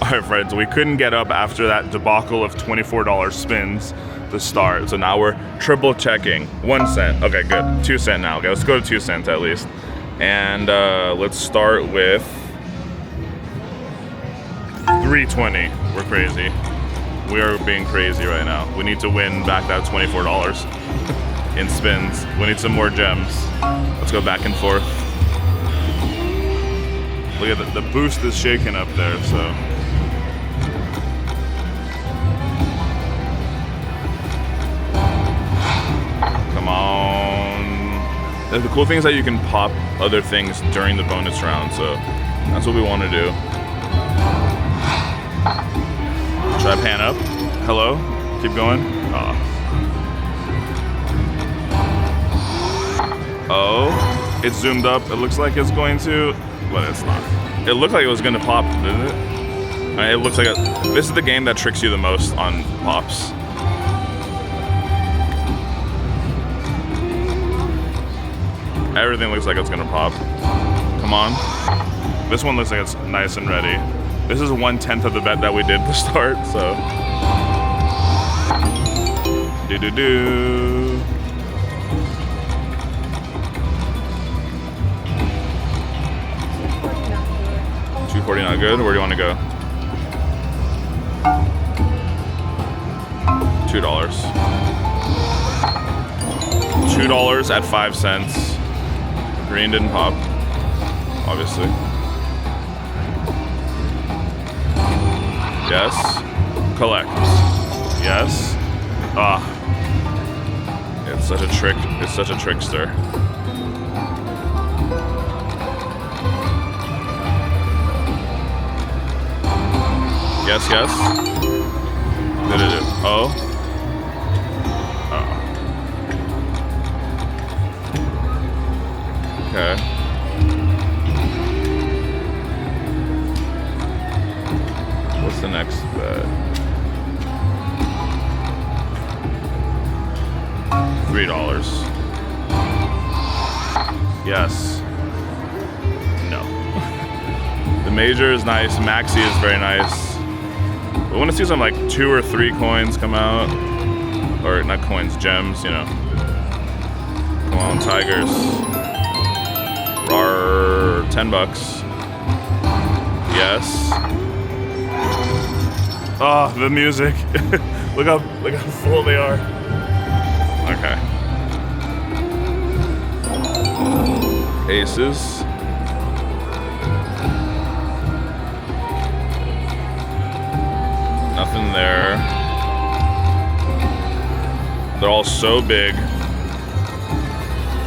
Alright friends, we couldn't get up after that debacle of $24 spins to start. So now we're triple checking. 1 cent. Okay, good. 2 cent now. Okay, let's go to 2 cents at least. And let's start with 320. We're crazy. We are being crazy right now. We need to win back that $24 in spins. We need some more gems. Let's go back and forth. Look at the boost is shaking up there, so. Come on. The cool thing is that you can pop other things during the bonus round, so that's what we want to do. Should I pan up? Hello? Keep going? Oh, it's zoomed up. It looks like it's going to, but it's not. It looked like it was gonna pop, didn't it? I mean, it looks like this is the game that tricks you the most on pops. Everything looks like it's gonna pop. Come on. This one looks like it's nice and ready. This is 1/10 of the bet that we did to start, so. Do-do-do. $2.40 not good? Where do you want to go? $2. $2 at 5 cents. Green didn't pop, obviously. Yes. Collect. Yes. Ah. It's such a trick. It's such a trickster. Yes, yes. Did it? Oh. Oh. Okay. What's the next bet? $3. Yes. No. The major is nice. Maxi is very nice. We want to see some like 2 or 3 coins come out. Or not coins, gems, you know. Come on, tigers. Rawr, $10. Yes. Oh, the music. look how full they are. Okay. Aces. Nothing there. They're all so big.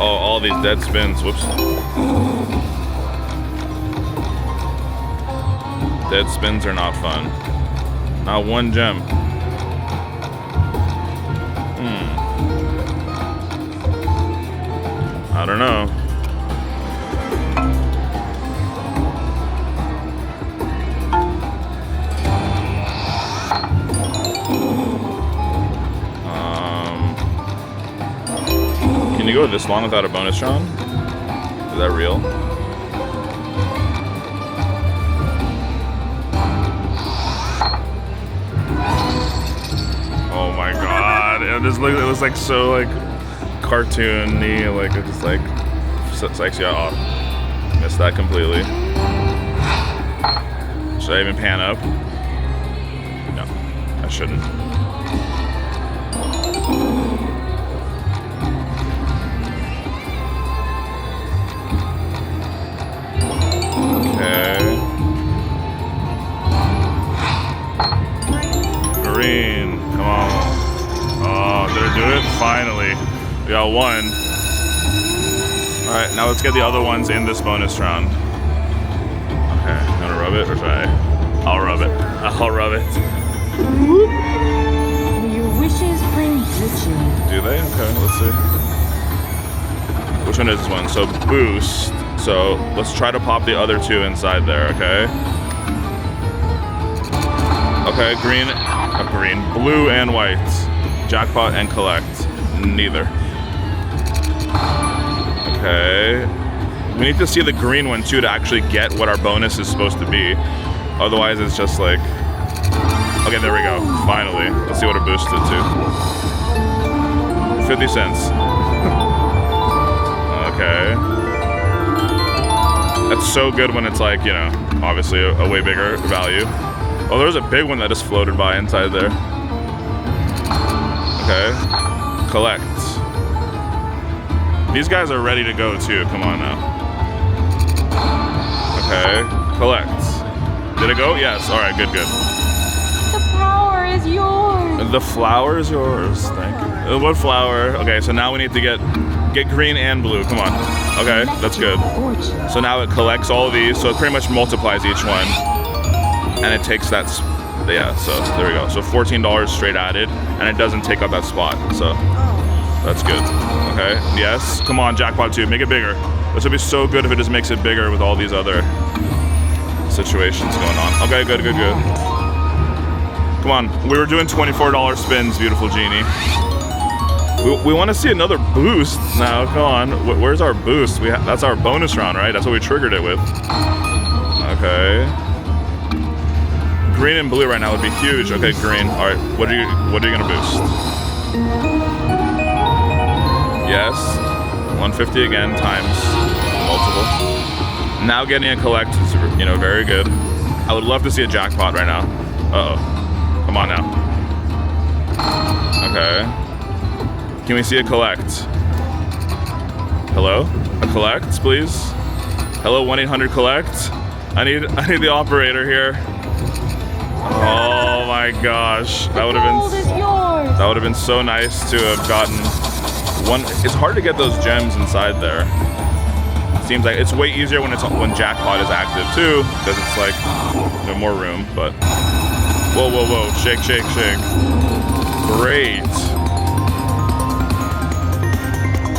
Oh, all these dead spins. Whoops. Dead spins are not fun. Not one gem. I don't know. Can you go this long without a bonus round? Is that real? Oh my god! It was like so like cartoony, like it just like psychs you out. Oh, missed that completely. Should I even pan up? No, I shouldn't. Green, come on. Oh, did it do it? Finally. We got one. Alright, now let's get the other ones in this bonus round. Okay, you wanna rub it or should I? I'll rub it. I'll rub it. Your wishes bring riches. Do they? Okay, let's see. Which one is this one? So boost. So let's try to pop the other 2 inside there, okay? Okay, green, blue and white. Jackpot and collect. Neither. Okay. We need to see the green one too to actually get what our bonus is supposed to be. Otherwise, it's just like... Okay, there we go. Finally. Let's see what it boosted to. 50 cents. Okay. That's so good when it's like, you know, obviously a way bigger value. Oh, there's a big one that just floated by inside there. Okay. Collect. These guys are ready to go too. Come on now. Okay. Collect. Did it go? Yes. All right. Good. Good. The flower is yours. The flower is yours. Thank you. What flower? Okay. So now we need to get green and blue. Come on. Okay. That's good. So now it collects all of these. So it pretty much multiplies each one, and it takes that. Yeah. So there we go. So $14 straight added, and it doesn't take up that spot. So that's good. Okay. Yes. Come on, jackpot 2. Make it bigger. This would be so good if it just makes it bigger with all these other situations going on. Okay, good. Come on. We were doing $24 spins, beautiful genie. We want to see another boost now. Come on. Where's our boost? That's our bonus round, right? That's what we triggered it with. Okay. Green and blue right now would be huge. Okay, green. All right. What are you gonna boost? Yes. 150 again times multiple. Now getting a collect is, you know, very good. I would love to see a jackpot right now. Uh-oh. Come on now. Okay. Can we see a collect? Hello? A collect, please? Hello, 1-800-COLLECT? I need the operator here. Oh my gosh. That would have been so nice to have gotten one. It's hard to get those gems inside there. Seems like it's way easier when jackpot is active too, because it's like, you know, more room. But whoa, shake. Great.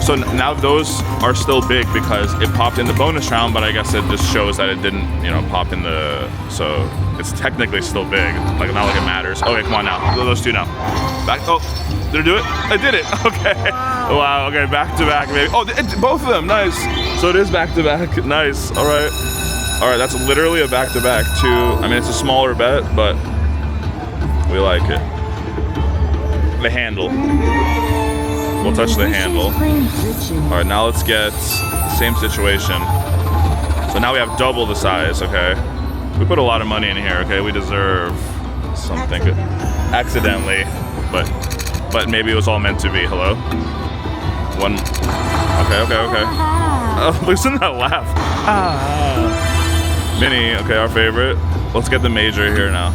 So now those are still big because it popped in the bonus round, but I guess it just shows that it didn't, you know, pop in the. So it's technically still big. Like not like it matters. Okay, come on now. Those two now. Back. Oh, did it do it? I did it. Okay. Wow. Okay, back to back, maybe. Oh, both of them. Nice. So it is back to back. Nice. All right. That's literally a back to back too. I mean, it's a smaller bet, but we like it. The handle. We'll touch the handle. All right, now let's get same situation. So now we have double the size. Okay. We put a lot of money in here. Okay, we deserve something good. Accidentally, but maybe it was all meant to be. Hello. One. Okay. Oh, listen to that laugh. Mini, okay, our favorite. Let's get the major here now.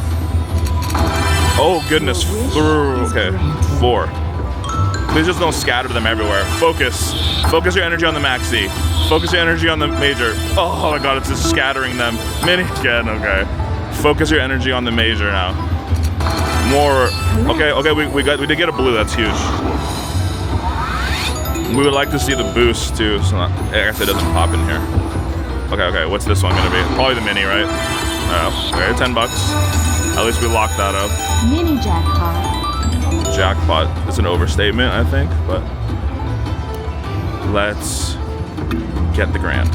Oh, goodness. Okay, 4. Please just don't scatter them everywhere. Focus your energy on the maxi. Focus your energy on the major. Oh my god, it's just scattering them. Mini again, okay. Focus your energy on the major now. More. Okay, we did get a blue, that's huge. We would like to see the boost too, so I guess it doesn't pop in here. Okay, what's this one gonna be? Probably the mini, right? Okay, $10. At least we locked that up. Mini jackpot. Jackpot. It's an overstatement, I think, but let's get the grand.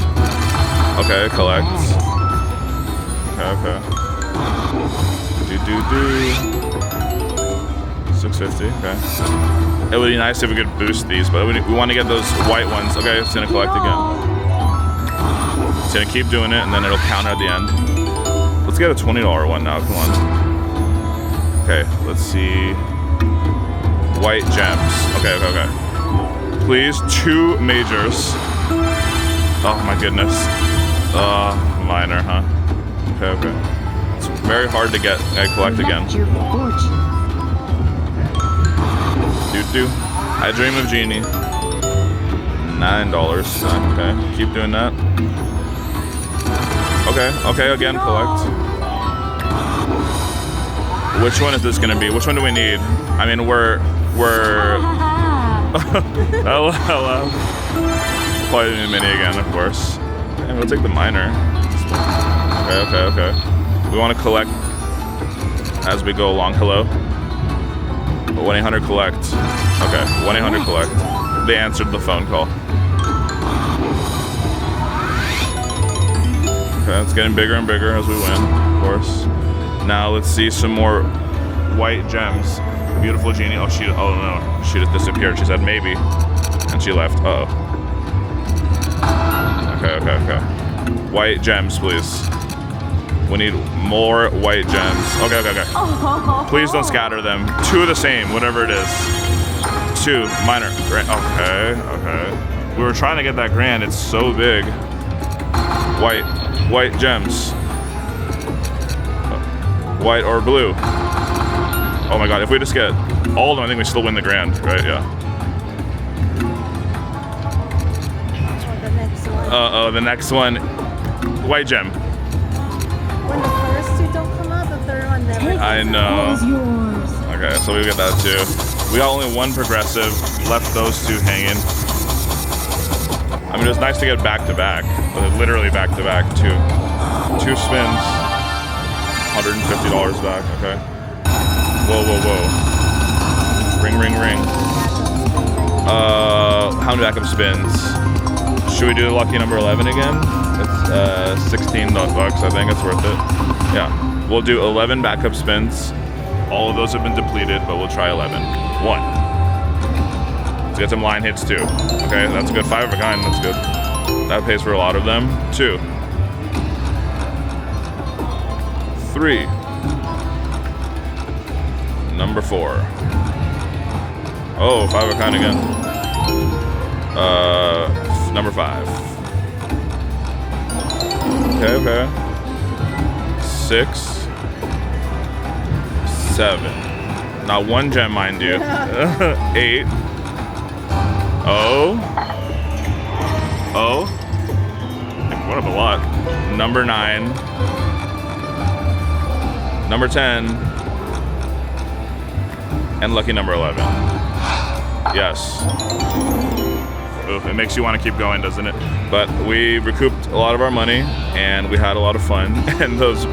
Okay, collect. Okay. Do. 650, okay. It would be nice if we could boost these, but we want to get those white ones. Okay, it's gonna collect again. It's gonna keep doing it, and then it'll count at the end. Let's get a $20 one now, come on. Okay, let's see. White gems. Okay. Please, 2 majors. Oh my goodness. Minor, huh? Okay. It's very hard to get. I collect again. Do. I dream of genie. $9. Okay, keep doing that. Okay, again, collect. Which one is this gonna be? Which one do we need? I mean, we're. Hello. Probably the mini again, of course. And we'll take the minor. Okay. We want to collect as we go along. Hello. 1-800-COLLECT. Okay, 1-800-COLLECT. They answered the phone call. Okay, it's getting bigger and bigger as we win, of course. Now let's see some more white gems. Beautiful genie. Oh, no, she just disappeared. She said maybe, and she left. Uh-oh. Okay. White gems, please. We need more white gems. Okay. Please don't scatter them. 2 of the same, whatever it is. 2 minor. Okay. We were trying to get that grand. It's so big. White gems. White or blue. Oh my god, if we just get all of them, I think we still win the grand, right? Yeah. The next one. The next one. White gem. When the first 2 don't come out, the third one never. I know. Is yours. Okay, so we get that too. We got only 1 progressive, left those 2 hanging. I mean, it was nice to get back to back. Literally back to back, 2 spins. $150 back, okay. Whoa. Ring. How many backup spins? Should we do lucky number 11 again? It's $16, I think it's worth it. Yeah, we'll do 11 backup spins. All of those have been depleted, but we'll try 11. 1. Let's get some line hits too. Okay, that's good. 5 of a kind, that's good. That pays for a lot of them. 2. 3. Number 4. Oh, 5 of a kind again. Number 5. Okay. 6. 7. Not 1 gem, mind you. 8. Oh. What up a lot. Number 9. Number 10. And lucky number 11. Yes. Oof, it makes you want to keep going, doesn't it? But we recouped a lot of our money, and we had a lot of fun. And those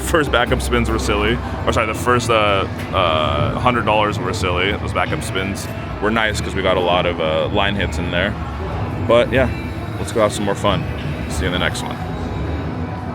first backup spins were silly. Or sorry, the first $100 were silly. Those backup spins were nice because we got a lot of line hits in there. But yeah, let's go have some more fun. See you in the next one.